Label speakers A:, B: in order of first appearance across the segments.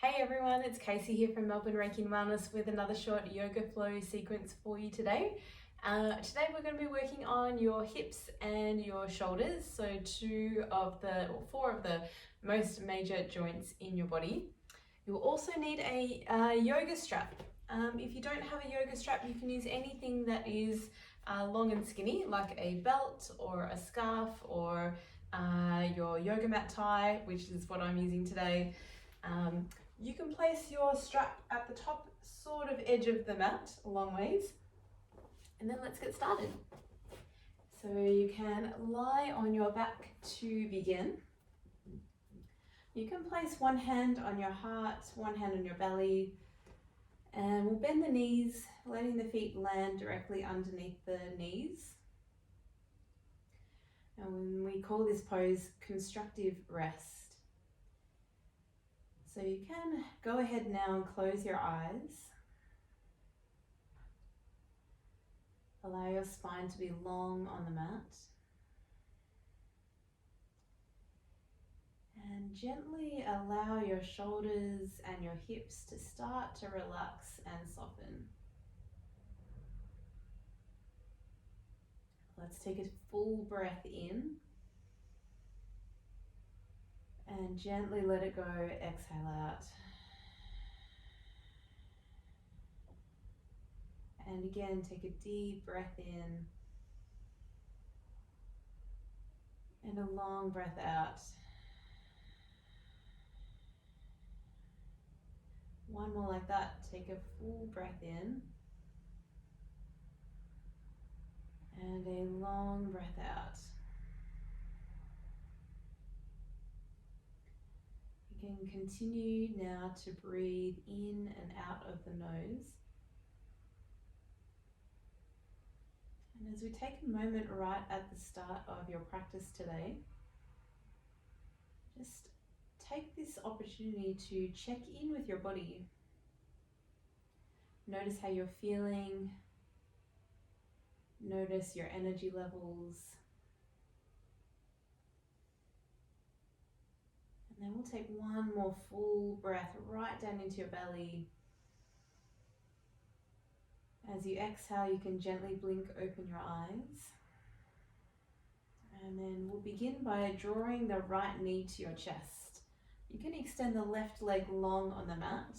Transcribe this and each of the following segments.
A: Hey everyone, it's Casey here from Melbourne Reiki and Wellness with another short yoga flow sequence for you today. Today we're going to be working on your hips and your shoulders, so four of the most major joints in your body. You'll also need a yoga strap. If you don't have a yoga strap, you can use anything that is long and skinny, like a belt or a scarf or your yoga mat tie, which is what I'm using today. You can place your strap at the top sort of edge of the mat, a long ways, and then let's get started. So you can lie on your back to begin. You can place one hand on your heart, one hand on your belly, and we'll bend the knees, letting the feet land directly underneath the knees. And we call this pose constructive rest. So you can go ahead now and close your eyes. Allow your spine to be long on the mat. And gently allow your shoulders and your hips to start to relax and soften. Let's take a full breath in. And gently let it go, exhale out. And again, take a deep breath in. And a long breath out. One more like that. Take a full breath in. And a long breath out. You can continue now to breathe in and out of the nose. And as we take a moment right at the start of your practice today, just take this opportunity to check in with your body. Notice how you're feeling. Notice your energy levels. And then we'll take one more full breath right down into your belly. As you exhale, you can gently blink open your eyes. And then we'll begin by drawing the right knee to your chest. You can extend the left leg long on the mat.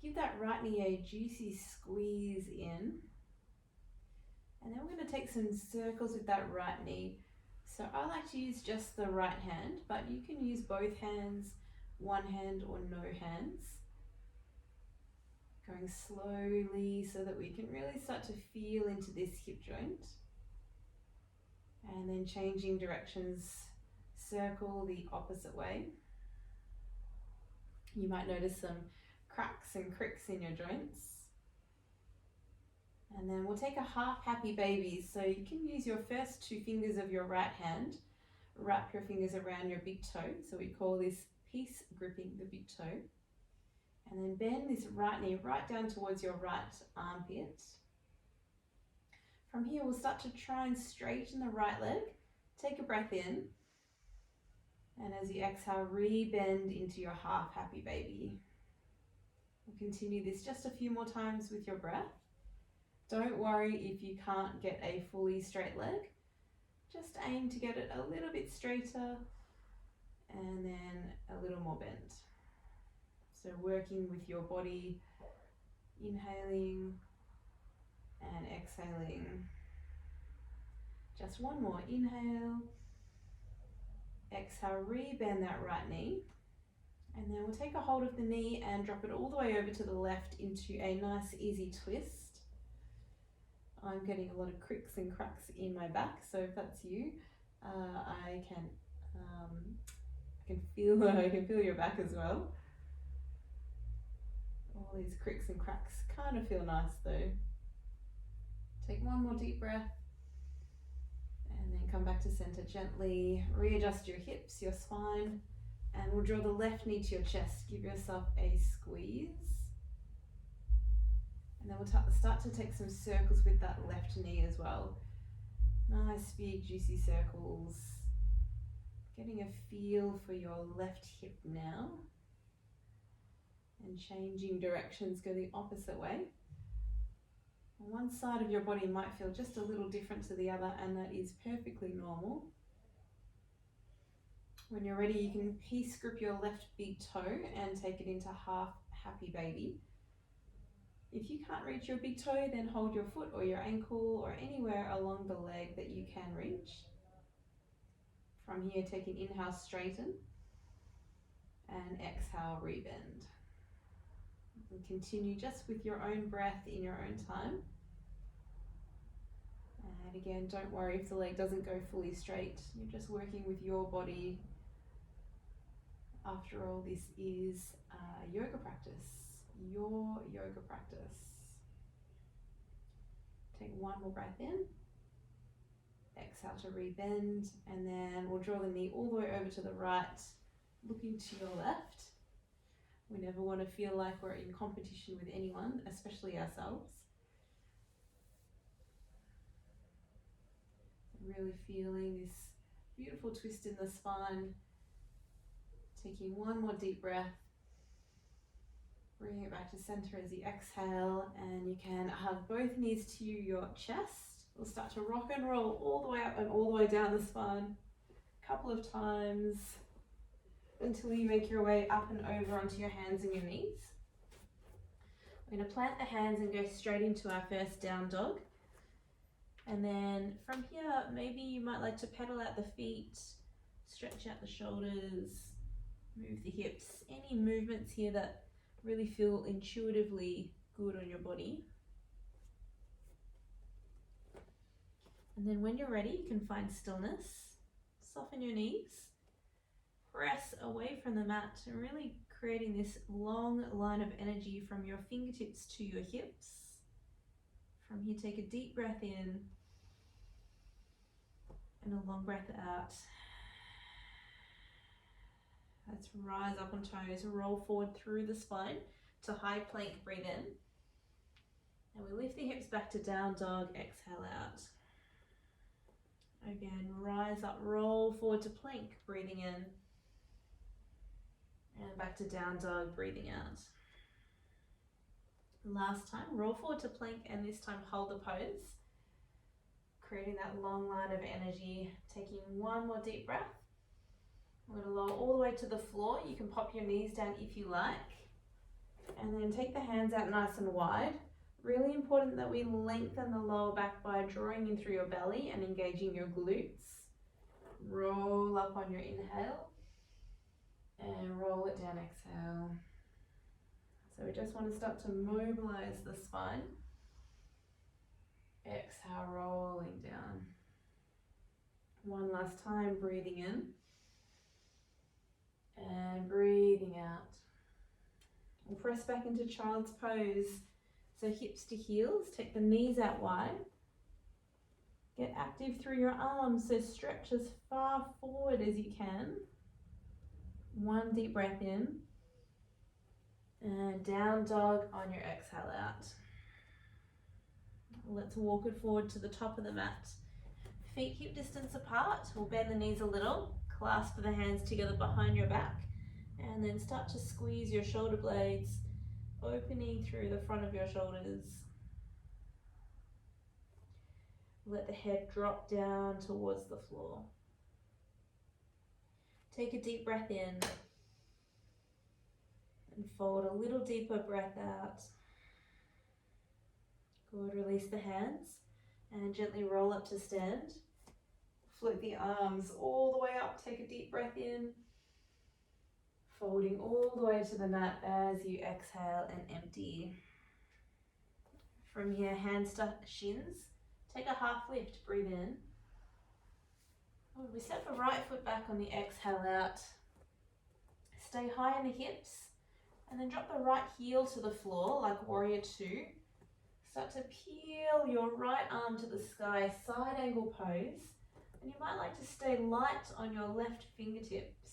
A: Give that right knee a juicy squeeze in. And then we're going to take some circles with that right knee. So I like to use just the right hand, but you can use both hands, one hand or no hands. Going slowly so that we can really start to feel into this hip joint. And then changing directions, circle the opposite way. You might notice some cracks and cricks in your joints. And then we'll take a half happy baby. So you can use your first two fingers of your right hand, wrap your fingers around your big toe. So we call this peace gripping the big toe. And then bend this right knee right down towards your right armpit. From here, we'll start to try and straighten the right leg. Take a breath in. And as you exhale, re-bend into your half happy baby. We'll continue this just a few more times with your breath. Don't worry if you can't get a fully straight leg. Just aim to get it a little bit straighter and then a little more bent. So working with your body, inhaling and exhaling. Just one more. Inhale. Exhale, re-bend that right knee. And then we'll take a hold of the knee and drop it all the way over to the left into a nice easy twist. I'm getting a lot of cricks and cracks in my back, so if that's you, I can feel your back as well. All these cricks and cracks kind of feel nice though. Take one more deep breath and then come back to center gently. Readjust your hips, your spine, and we'll draw the left knee to your chest. Give yourself a squeeze. And then we'll start to take some circles with that left knee as well. Nice big juicy circles. Getting a feel for your left hip now. And changing directions, go the opposite way. One side of your body might feel just a little different to the other, and that is perfectly normal. When you're ready, you can peace grip your left big toe and take it into half happy baby. If you can't reach your big toe, then hold your foot or your ankle or anywhere along the leg that you can reach. From here, take an inhale, straighten, and exhale, rebend. And continue just with your own breath in your own time. And again, don't worry if the leg doesn't go fully straight. You're just working with your body. After all, this is yoga practice, your yoga practice. Take one more breath in. Exhale to rebend, and then we'll draw the knee all the way over to the right, looking to your left. We never want to feel like we're in competition with anyone, especially ourselves. Really feeling this beautiful twist in the spine. Taking one more deep breath. Bring it back to center as you exhale, and you can hug both knees to your chest. We'll start to rock and roll all the way up and all the way down the spine a couple of times until you make your way up and over onto your hands and your knees. We're going to plant the hands and go straight into our first down dog. And then from here, maybe you might like to pedal out the feet, stretch out the shoulders, move the hips. Any movements here that really feel intuitively good on your body. And then when you're ready, you can find stillness, soften your knees, press away from the mat, and really creating this long line of energy from your fingertips to your hips. From here, take a deep breath in and a long breath out. Let's rise up on toes, roll forward through the spine to high plank, breathe in. And we lift the hips back to down dog, exhale out. Again, rise up, roll forward to plank, breathing in. And back to down dog, breathing out. Last time, roll forward to plank, and this time hold the pose. Creating that long line of energy, taking one more deep breath. I'm going to lower all the way to the floor. You can pop your knees down if you like. And then take the hands out nice and wide. Really important that we lengthen the lower back by drawing in through your belly and engaging your glutes. Roll up on your inhale. And roll it down, exhale. So we just want to start to mobilize the spine. Exhale, rolling down. One last time, breathing in. And breathing out. We'll press back into child's pose. So hips to heels, take the knees out wide. Get active through your arms, so stretch as far forward as you can. One deep breath in. And down dog on your exhale out. Let's walk it forward to the top of the mat. Feet hip distance apart. We'll bend the knees a little. Clasp the hands together behind your back. And then start to squeeze your shoulder blades, opening through the front of your shoulders. Let the head drop down towards the floor. Take a deep breath in. And fold a little deeper breath out. Good, release the hands and gently roll up to stand. Float the arms all the way up, take a deep breath in. Folding all the way to the mat as you exhale and empty. From here, hands to shins. Take a half lift, breathe in. We step the right foot back on the exhale out. Stay high in the hips. And then drop the right heel to the floor like warrior two. Start to peel your right arm to the sky, side angle pose. And you might like to stay light on your left fingertips.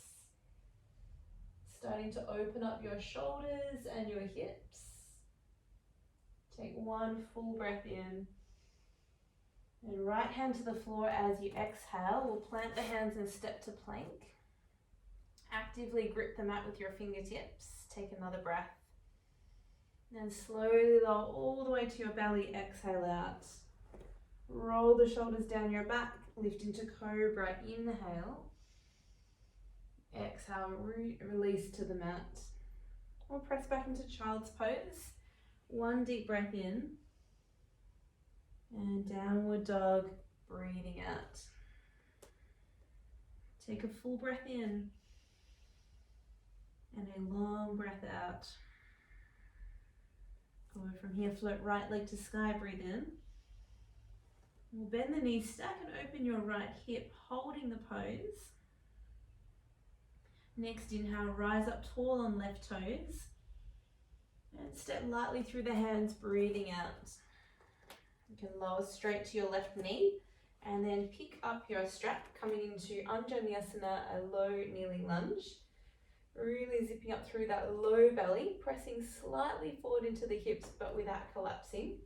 A: Starting to open up your shoulders and your hips. Take one full breath in. And right hand to the floor as you exhale. We'll plant the hands and step to plank. Actively grip the mat with your fingertips. Take another breath. Then slowly lower all the way to your belly, exhale out. Roll the shoulders down your back, lift into cobra, inhale. Exhale, release to the mat. Or press back into child's pose. One deep breath in. And downward dog, breathing out. Take a full breath in. And a long breath out. Good. From here, float right leg to sky, breathe in. We'll bend the knees, stack and open your right hip, holding the pose. Next inhale, rise up tall on left toes. And step lightly through the hands, breathing out. You can lower straight to your left knee and then pick up your strap, coming into Anjaneyasana, a low kneeling lunge. Really zipping up through that low belly, pressing slightly forward into the hips but without collapsing.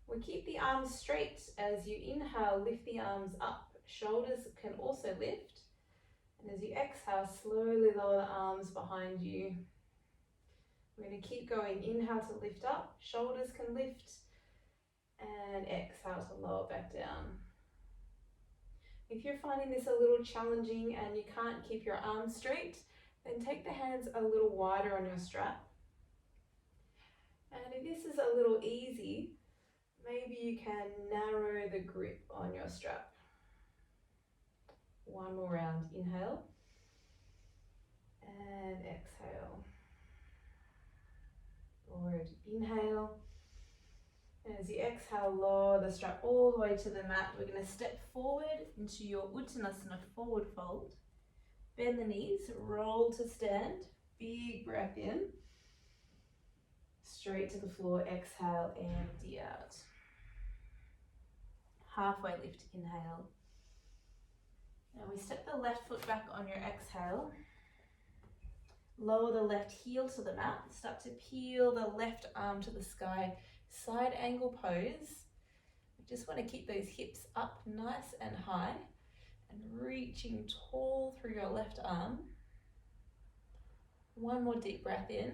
A: We'll keep the arms straight. As you inhale, lift the arms up. Shoulders can also lift. And as you exhale, slowly lower the arms behind you. We're going to keep going. Inhale to lift up. Shoulders can lift. And exhale to lower back down. If you're finding this a little challenging and you can't keep your arms straight, then take the hands a little wider on your strap. And if this is a little easy, maybe you can narrow the grip on your strap. One more round. Inhale. And exhale. Forward. Inhale. And as you exhale, lower the strap all the way to the mat. We're going to step forward into your Uttanasana, forward fold. Bend the knees, roll to stand. Big breath in. Straight to the floor. Exhale, empty out. Halfway lift, inhale. Now we step the left foot back on your exhale. Lower the left heel to the mat. Start to peel the left arm to the sky. Side angle pose. We just want to keep those hips up nice and high and reaching tall through your left arm. One more deep breath in.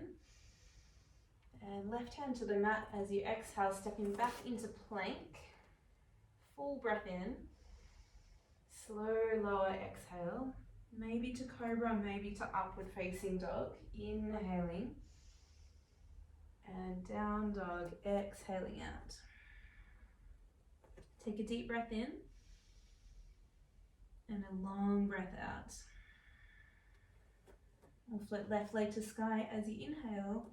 A: And left hand to the mat as you exhale, stepping back into plank. Full breath in. Slow lower exhale. Maybe to cobra, maybe to upward facing dog. Inhaling. And down dog, exhaling out. Take a deep breath in. And a long breath out. We'll float left leg to sky as you inhale.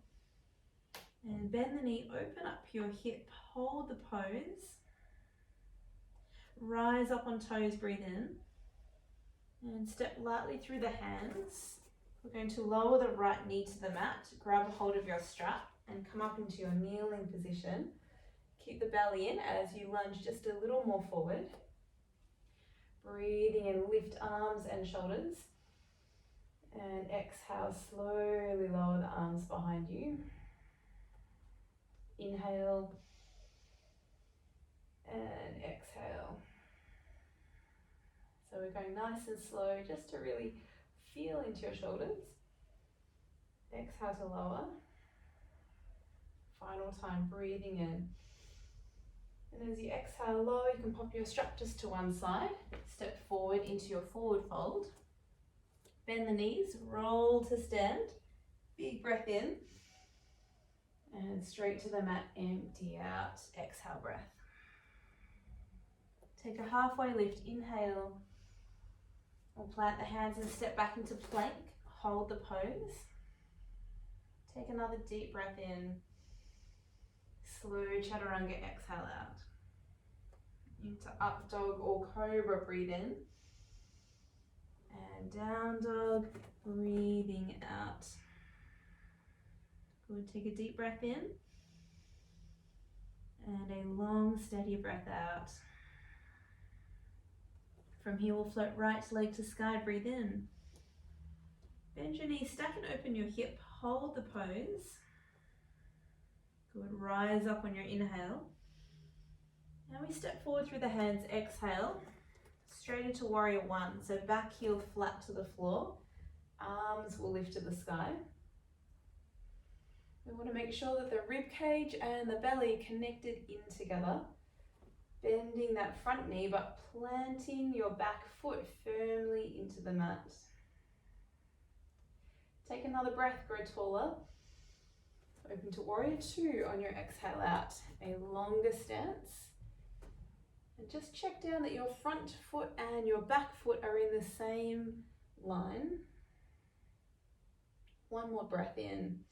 A: And bend the knee, open up your hip, hold the pose. Rise up on toes, breathe in. And step lightly through the hands. We're going to lower the right knee to the mat, grab a hold of your strap and come up into your kneeling position. Keep the belly in as you lunge just a little more forward. Breathing in, lift arms and shoulders. And exhale, slowly lower the arms behind you. Inhale. And exhale. So we're going nice and slow just to really feel into your shoulders. Exhale to lower. Final time, breathing in. And as you exhale low, you can pop your strap just to one side. Step forward into your forward fold. Bend the knees, roll to stand. Big breath in. And straight to the mat, empty out. Exhale, breath. Take a halfway lift, inhale. We'll plant the hands and step back into plank. Hold the pose. Take another deep breath in. Slow chaturanga, exhale out. Into up dog or cobra, breathe in. And down dog, breathing out. Good, take a deep breath in. And a long, steady breath out. From here, we'll float right leg to sky, breathe in. Bend your knees, stack and open your hip, hold the pose. Good, rise up on your inhale. Now we step forward through the hands, exhale. Straight into warrior one, so back heel flat to the floor. Arms will lift to the sky. We want to make sure that the rib cage and the belly connected in together. Bending that front knee, but planting your back foot firmly into the mat. Take another breath, grow taller. Open to warrior two on your exhale out, a longer stance. And just check down that your front foot and your back foot are in the same line. One more breath in.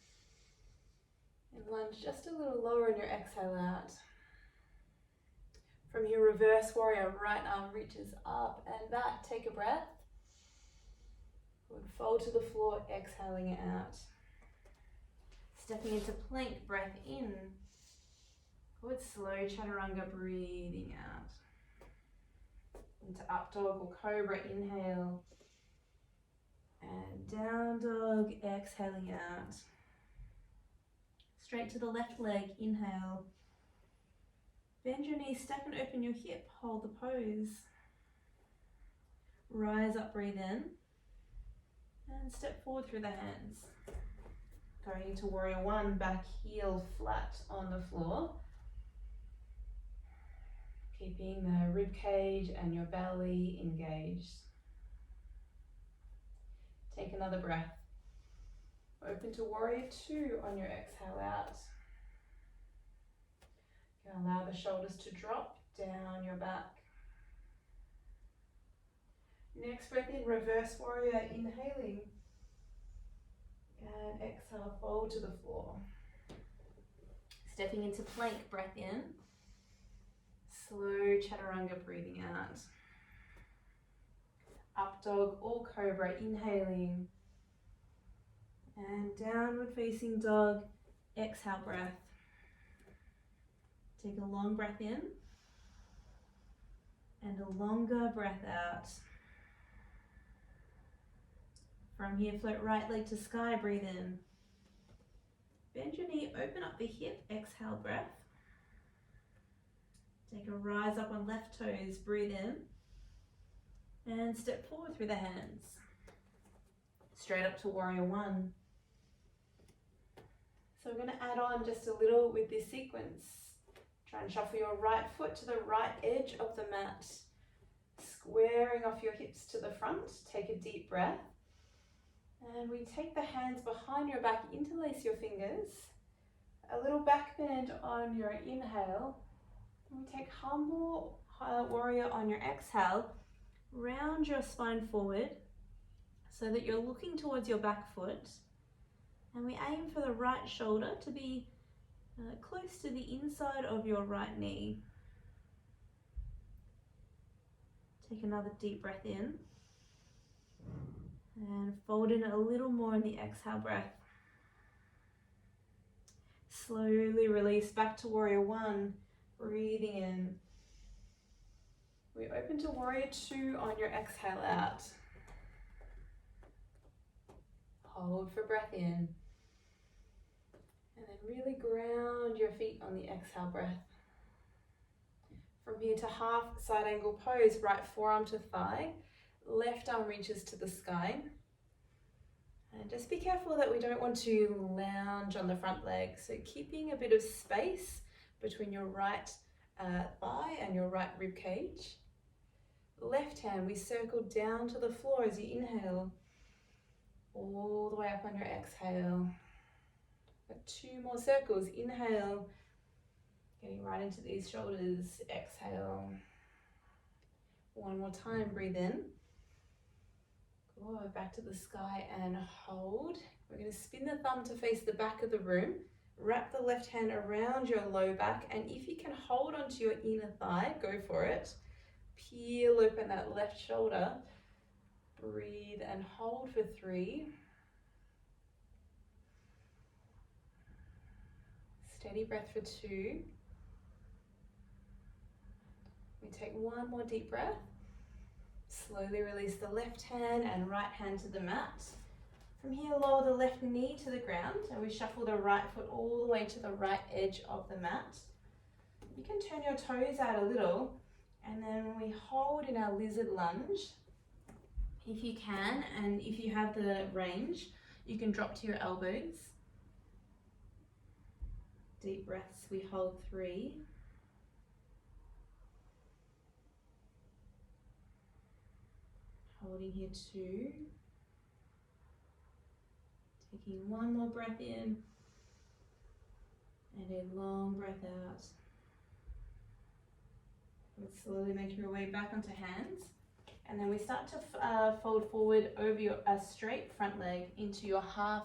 A: And lunge just a little lower on your exhale out. From here, reverse warrior, right arm reaches up and back. Take a breath. Good. Fold to the floor, exhaling it out. Stepping into plank, breath in. Good. Slow chaturanga, breathing out. Into up dog or cobra, inhale. And down dog, exhaling out. Straight to the left leg, inhale. Bend your knees, step and open your hip, hold the pose. Rise up, breathe in. And step forward through the hands. Going into warrior one, back heel flat on the floor. Keeping the rib cage and your belly engaged. Take another breath. Open to warrior two on your exhale out. Allow the shoulders to drop down your back. Next breath in, reverse warrior, inhaling. And exhale, fold to the floor. Stepping into plank, breath in. Slow chaturanga, breathing out. Up dog or cobra, inhaling. And downward facing dog, exhale, breath. Take a long breath in and a longer breath out. From here, float right leg to sky, breathe in. Bend your knee, open up the hip, exhale, breath. Take a rise up on left toes, breathe in. And step forward through the hands. Straight up to warrior one. So we're going to add on just a little with this sequence. Try and shuffle your right foot to the right edge of the mat. Squaring off your hips to the front. Take a deep breath. And we take the hands behind your back, interlace your fingers. A little back bend on your inhale. And we take humble warrior on your exhale. Round your spine forward so that you're looking towards your back foot. And we aim for the right shoulder to be close to the inside of your right knee. Take another deep breath in. And fold in a little more in the exhale breath. Slowly release back to warrior one, breathing in. We open to warrior two on your exhale out. Hold for breath in. And then really ground your feet on the exhale breath. From here to half side angle pose, right forearm to thigh, left arm reaches to the sky. And just be careful that we don't want to lounge on the front leg. So keeping a bit of space between your right thigh and your right rib cage. Left hand, we circle down to the floor as you inhale. All the way up on your exhale. Got two more circles. Inhale. Getting right into these shoulders. Exhale. One more time. Breathe in. Go back to the sky and hold. We're going to spin the thumb to face the back of the room. Wrap the left hand around your low back. And if you can hold onto your inner thigh, go for it. Peel open that left shoulder. Breathe and hold for 3. Steady breath for 2. We take one more deep breath. Slowly release the left hand and right hand to the mat. From here, lower the left knee to the ground and we shuffle the right foot all the way to the right edge of the mat. You can turn your toes out a little and then we hold in our lizard lunge. If you can, and if you have the range, you can drop to your elbows. deep breaths. We hold 3. Holding here 2. Taking 1 more breath in. And a long breath out. We'll slowly make your way back onto hands. And then we start to fold forward over your straight front leg into your half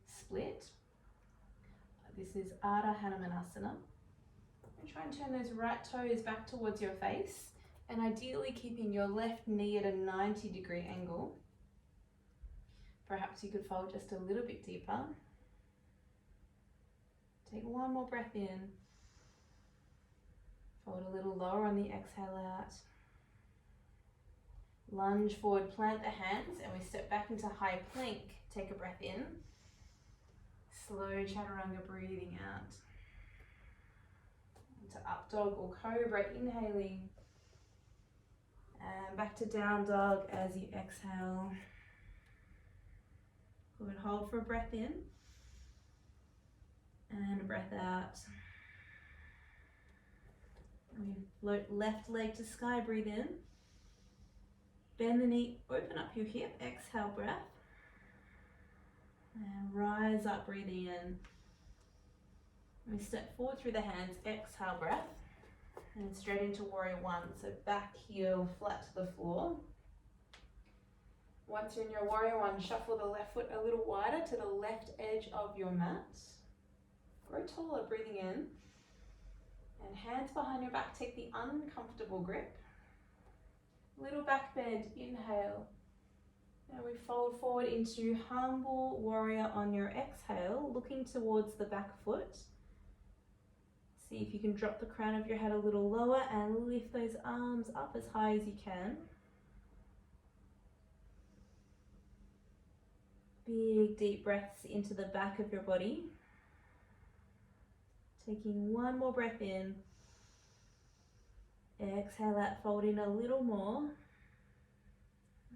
A: split. This is Ardha Hanumanasana. And try and turn those right toes back towards your face. And ideally keeping your left knee at a 90-degree angle. Perhaps you could fold just a little bit deeper. Take 1 more breath in. Fold a little lower on the exhale out. Lunge forward, plant the hands, and we step back into high plank. Take a breath in. Slow chaturanga breathing out. Into up dog or cobra, inhaling. And back to down dog as you exhale. Good, hold for a breath in. And a breath out. And we float left leg to sky, breathe in. Bend the knee, open up your hip, exhale breath. And rise up, breathing in. We step forward through the hands, exhale breath. And straight into warrior 1. So back heel flat to the floor. Once you're in your warrior 1, shuffle the left foot a little wider to the left edge of your mat. Grow taller, breathing in. And hands behind your back, take the uncomfortable grip. Little back bend, inhale. Now we fold forward into humble warrior on your exhale, looking towards the back foot. See if you can drop the crown of your head a little lower and lift those arms up as high as you can. Big deep breaths into the back of your body. Taking 1 more breath in. Exhale out, fold in a little more.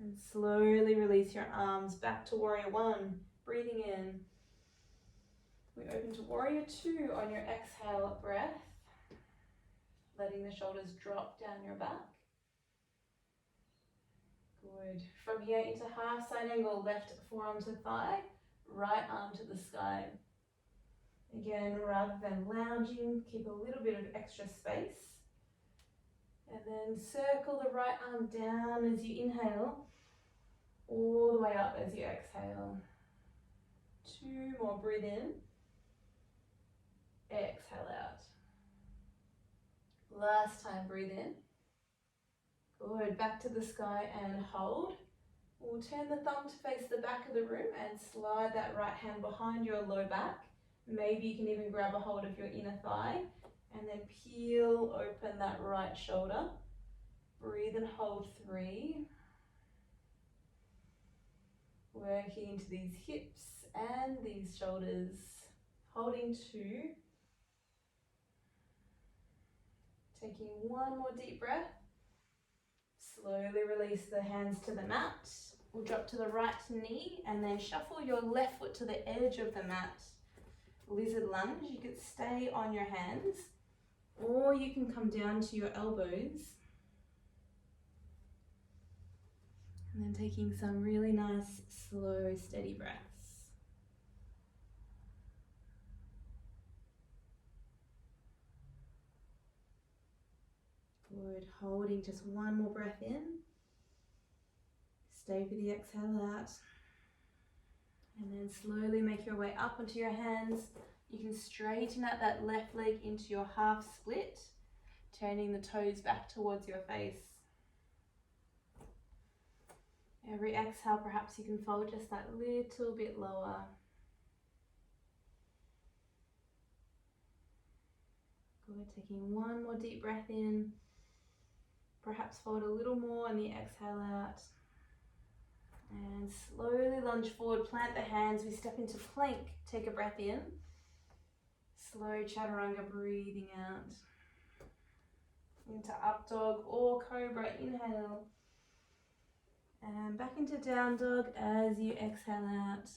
A: And slowly release your arms back to warrior 1. Breathing in. We open to warrior 2 on your exhale breath. Letting the shoulders drop down your back. Good. From here into half side angle, left forearm to thigh, right arm to the sky. Again, rather than lounging, keep a little bit of extra space. And then circle the right arm down as you inhale, all the way up as you exhale. 2 more, breathe in. Exhale out. Last time, breathe in. Good, back to the sky and hold. We'll turn the thumb to face the back of the room and slide that right hand behind your low back. Maybe you can even grab a hold of your inner thigh and then peel open that right shoulder. Breathe and hold 3. Working into these hips and these shoulders. Holding 2. Taking 1 more deep breath. Slowly release the hands to the mat. We'll drop to the right knee and then shuffle your left foot to the edge of the mat. Lizard lunge. You could stay on your hands or you can come down to your elbows. And then taking some really nice, slow, steady breaths. Good, holding just 1 more breath in. Stay for the exhale out. And then slowly make your way up onto your hands. You can straighten out that left leg into your half split, turning the toes back towards your face. Every exhale, perhaps you can fold just that little bit lower. Good, taking 1 more deep breath in. Perhaps fold a little more on the exhale out. And slowly lunge forward, plant the hands. We step into plank. Take a breath in. Slow chaturanga, breathing out. Into up dog or cobra, inhale. And back into down dog as you exhale out.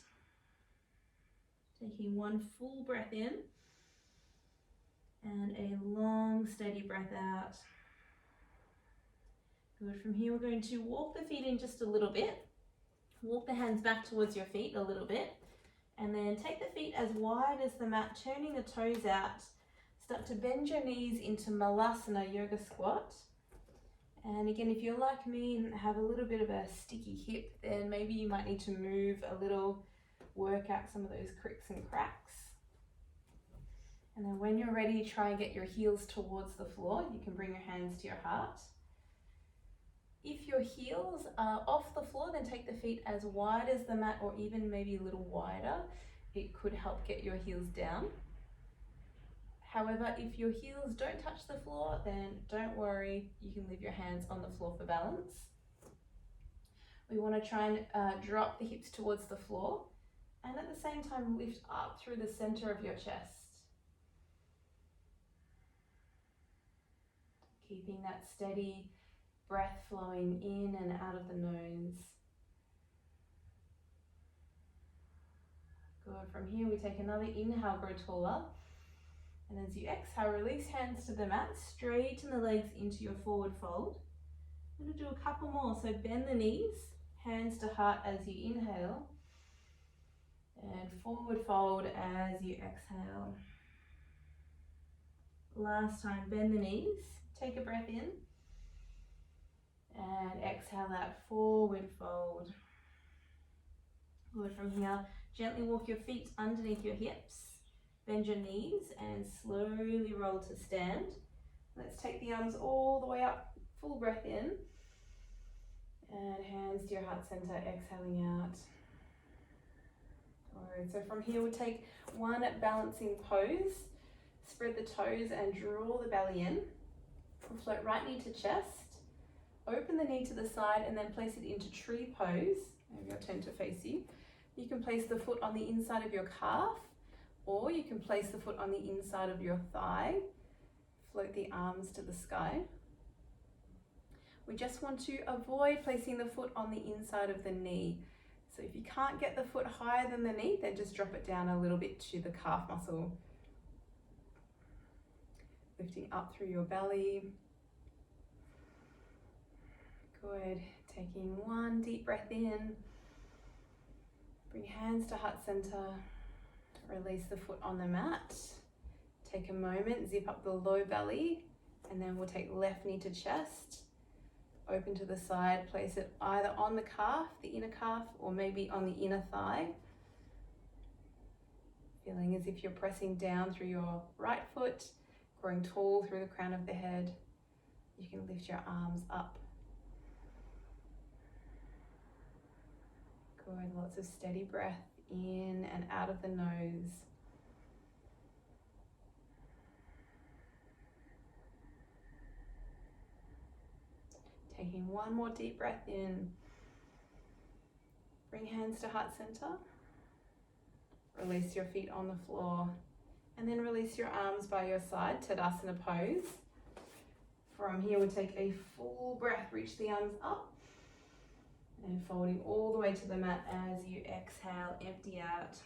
A: Taking 1 full breath in. And a long, steady breath out. Good. From here, we're going to walk the feet in just a little bit. Walk the hands back towards your feet a little bit. And then take the feet as wide as the mat, turning the toes out. Start to bend your knees into Malasana yoga squat. And again, if you're like me and have a little bit of a sticky hip, then maybe you might need to move a little, work out some of those cricks and cracks. And then when you're ready, try and get your heels towards the floor. You can bring your hands to your heart. If your heels are off the floor, then take the feet as wide as the mat or even maybe a little wider. It could help get your heels down. However, if your heels don't touch the floor, then don't worry, you can leave your hands on the floor for balance. We want to try and drop the hips towards the floor and at the same time lift up through the center of your chest. Keeping that steady breath flowing in and out of the nose. Good. From here, we take another inhale, grow taller. And as you exhale, release hands to the mat, straighten the legs into your forward fold. I'm going to do a couple more. So bend the knees, hands to heart as you inhale. And forward fold as you exhale. Last time, bend the knees, take a breath in. And exhale that forward fold. Good. From here, gently walk your feet underneath your hips. Bend your knees and slowly roll to stand. Let's take the arms all the way up, full breath in. And hands to your heart center, exhaling out. Alright, so from here we'll take one balancing pose. Spread the toes and draw the belly in. We'll float right knee to chest. Open the knee to the side and then place it into tree pose. Maybe I'll turn to face you. You can place the foot on the inside of your calf, or you can place the foot on the inside of your thigh. Float the arms to the sky. We just want to avoid placing the foot on the inside of the knee. So if you can't get the foot higher than the knee, then just drop it down a little bit to the calf muscle. Lifting up through your belly. Good. Taking one deep breath in. Bring hands to heart center. Release the foot on the mat. Take a moment, zip up the low belly, and then we'll take left knee to chest. Open to the side, place it either on the calf, the inner calf, or maybe on the inner thigh. Feeling as if you're pressing down through your right foot, growing tall through the crown of the head. You can lift your arms up. Good, lots of steady breath in and out of the nose. Taking one more deep breath in. Bring hands to heart center. Release your feet on the floor. And then release your arms by your side, Tadasana pose. From here, we'll take a full breath. Reach the arms up. And folding all the way to the mat as you exhale, empty out.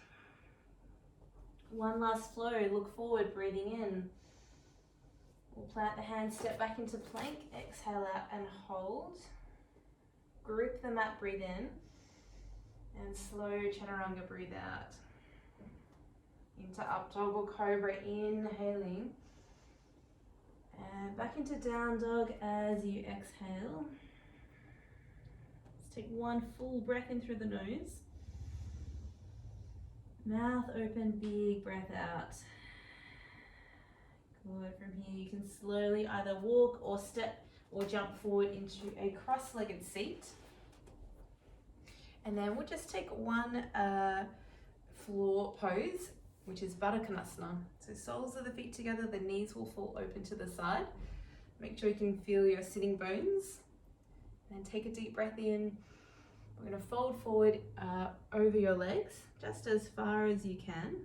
A: One last flow, look forward, breathing in. We'll plant the hands, step back into plank, exhale out and hold. Grip the mat, breathe in. And slow chaturanga, breathe out. Into up dog or cobra, inhaling. And back into down dog as you exhale. Let's take one full breath in through the nose. Mouth open, big breath out. Good. From here you can slowly either walk or step or jump forward into a cross-legged seat. And then we'll just take one floor pose, which is Baddha Konasana. So soles of the feet together, the knees will fall open to the side. Make sure you can feel your sitting bones. And take a deep breath in. We're going to fold forward over your legs, just as far as you can.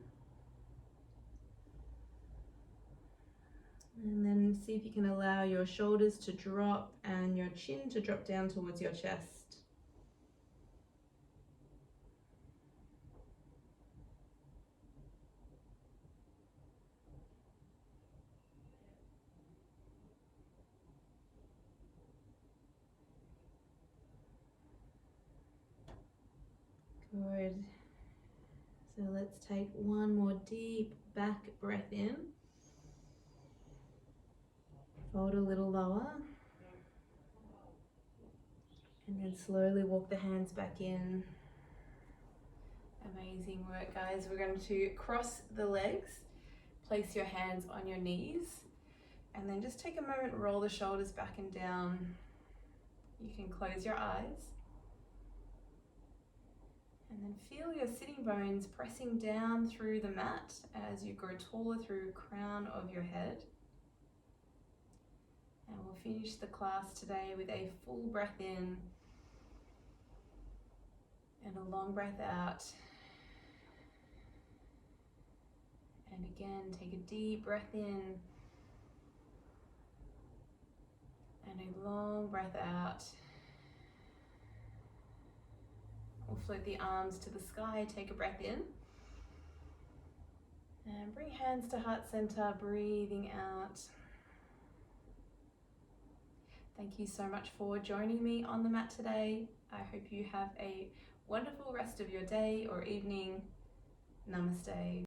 A: And then see if you can allow your shoulders to drop and your chin to drop down towards your chest. Good. So let's take one more deep back breath in. Fold a little lower. And then slowly walk the hands back in. Amazing work, guys. We're going to cross the legs, place your hands on your knees, and then just take a moment, roll the shoulders back and down. You can close your eyes. And then feel your sitting bones pressing down through the mat as you grow taller through the crown of your head. And we'll finish the class today with a full breath in and a long breath out. And again, take a deep breath in and a long breath out. We'll float the arms to the sky, take a breath in. And bring hands to heart center, breathing out. Thank you so much for joining me on the mat today. I hope you have a wonderful rest of your day or evening. Namaste.